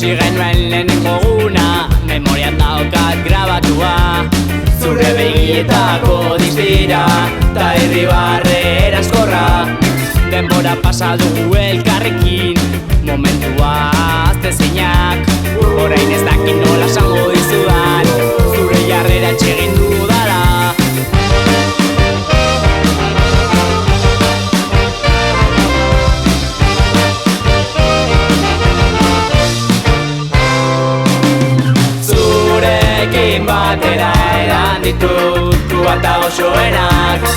ikusi genuen lehenengo guna, memorian daukat grabatua. Zure begietako distira, ta irribarre eraskorra. Denbora pasa dugu elkarrekin, momentua aztezinak. Orain ez dakit nola esango dizudan, zure jarrera etxegin dudala. Zurekin batera edan ditut kubata osoenak.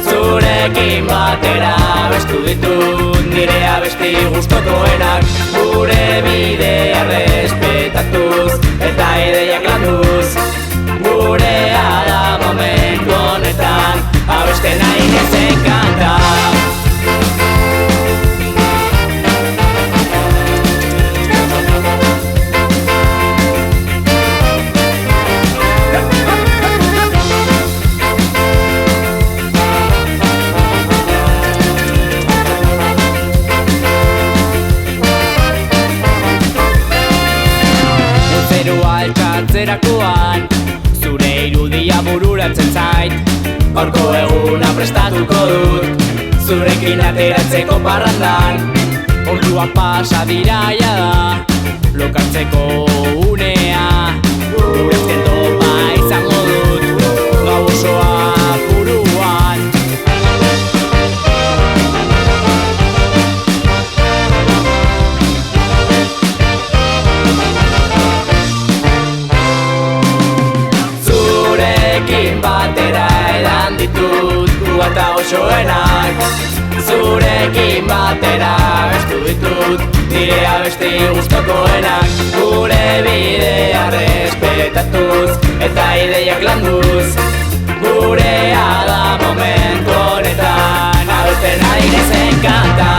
Zurekin batera abestu ditut nire abesti gustokoenak. Gure bidea respetatuz eta ideiak landuz, gurea da momentu honetan abesten ari nezen kanta. Altzerakoan, zure irudia bururatzen zait. Gaurko eguna prestatuko dut, zurekin ateratzeko parrandan. Orduak pasa dira jada, lokartzeko unea. Gure azken topa izango dut, gau osoa buruan. Batera edan ditut kubata osoenak. Zurekin batera abestu ditut nire abesti gustokoenak. Gure bidea respetatuz eta ideiak landuz, gurea da momentu honetan abesten ari nezen kanta.